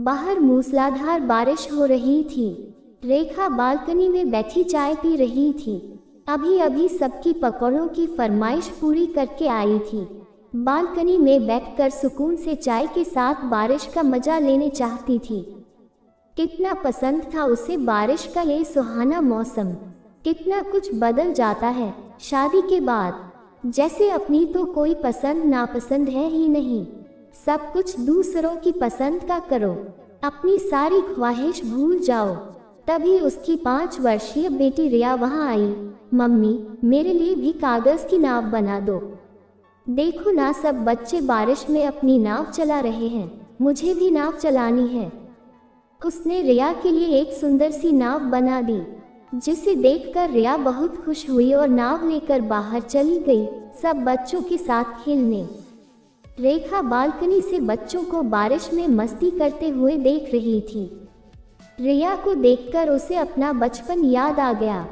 बाहर मूसलाधार बारिश हो रही थी। रेखा बालकनी में बैठी चाय पी रही थी। अभी अभी सबकी पकौड़ों की फरमाइश पूरी करके आई थी। बालकनी में बैठकर सुकून से चाय के साथ बारिश का मजा लेने चाहती थी। कितना पसंद था उसे बारिश का ये सुहाना मौसम। कितना कुछ बदल जाता है शादी के बाद। जैसे अपनी तो कोई पसंद नापसंद है ही नहीं, सब कुछ दूसरों की पसंद का करो, अपनी सारी ख्वाहिश भूल जाओ। तभी उसकी 5 वर्षीय बेटी रिया वहाँ आई। मम्मी, मेरे लिए भी कागज़ की नाव बना दो। देखो ना, सब बच्चे बारिश में अपनी नाव चला रहे हैं, मुझे भी नाव चलानी है। उसने रिया के लिए एक सुंदर सी नाव बना दी, जिसे देखकर रिया बहुत खुश हुई और नाव लेकर बाहर चली गई सब बच्चों के साथ खेलने। रेखा बालकनी से बच्चों को बारिश में मस्ती करते हुए देख रही थी। रिया को देखकर उसे अपना बचपन याद आ गया,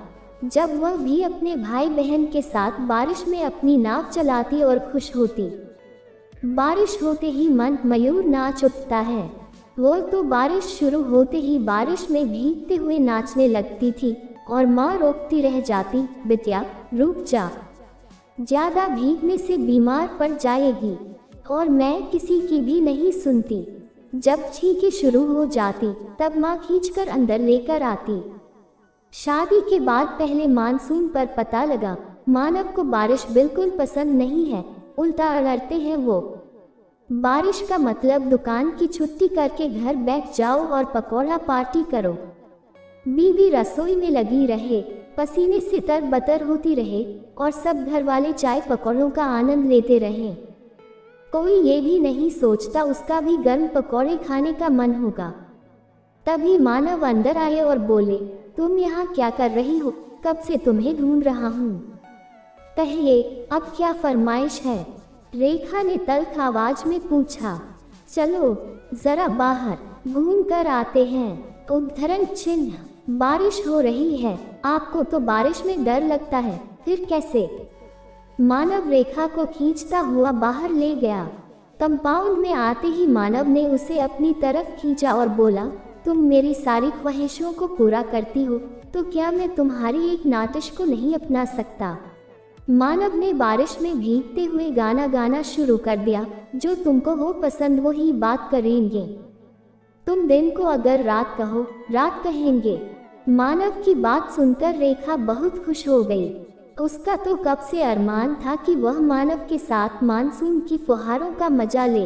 जब वह भी अपने भाई बहन के साथ बारिश में अपनी नाव चलाती और खुश होती। बारिश होते ही मन मयूर नाच उठता है। वो तो बारिश शुरू होते ही बारिश में भीगते हुए नाचने लगती थी और माँ रोकती रह जाती, बिटिया रुक जा, ज़्यादा भीगने से बीमार पड़ जाएगी। और मैं किसी की भी नहीं सुनती। जब छींकें शुरू हो जाती तब माँ खींचकर अंदर लेकर आती। शादी के बाद पहले मानसून पर पता लगा मानव को बारिश बिल्कुल पसंद नहीं है, उल्टा अड़ते हैं वो। बारिश का मतलब दुकान की छुट्टी करके घर बैठ जाओ और पकौड़ा पार्टी करो। बीवी रसोई में लगी रहे, पसीने से तरबतर होती रहे और सब घर वाले चाय पकौड़ों का आनंद लेते रहे। कोई ये भी नहीं सोचता उसका भी गर्म पकौड़े खाने का मन होगा। तभी मानव अंदर आए और बोले, तुम यहाँ क्या कर रही हो? कब से तुम्हें ढूंढ रहा हूँ। कहिए, अब क्या फरमाइश है? रेखा ने तल्ख आवाज में पूछा। चलो जरा बाहर घूम कर आते हैं। उद्धरण चिन्ह, बारिश हो रही है। आपको तो बारिश में डर लगता है, फिर कैसे? मानव रेखा को खींचता हुआ बाहर ले गया। कंपाउंड में आते ही मानव ने उसे अपनी तरफ खींचा और बोला, तुम मेरी सारी ख्वाहिशों को पूरा करती हो, तो क्या मैं तुम्हारी एक नाटिश को नहीं अपना सकता? मानव ने बारिश में भीगते हुए गाना गाना शुरू कर दिया, जो तुमको हो पसंद वही बात करेंगे। तुम दिन को अगर रात कहो, रात कहेंगे। मानव की बात सुनकर रेखा बहुत खुश हो गई। उसका तो कब से अरमान था कि वह मानव के साथ मानसून की फुहारों का मजा ले।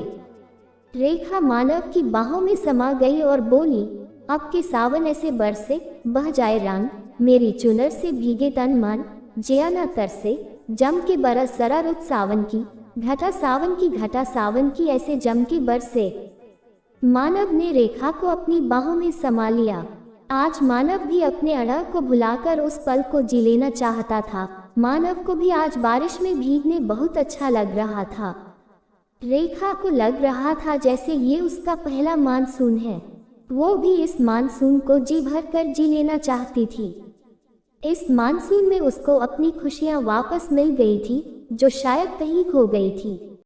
रेखा मानव की बाहों में समा गई और बोली, अब के सावन ऐसे बरसे, बह जाए रंग, मेरी चुनर से भीगे तन मन, जिया न तरसे, जम के बरस जरा रुत सावन की, घटा सावन की, घटा सावन की, ऐसे जम के बरसे। मानव ने रेखा को अपनी बाहों में समा लिया। आज मानव भी अपने अड़ा को भुलाकर उस पल को जी लेना चाहता था। मानव को भी आज बारिश में भीगने बहुत अच्छा लग रहा था। रेखा को लग रहा था जैसे ये उसका पहला मानसून है। वो भी इस मानसून को जी भर कर जी लेना चाहती थी। इस मानसून में उसको अपनी खुशियाँ वापस मिल गई थी, जो शायद कहीं खो गई थी।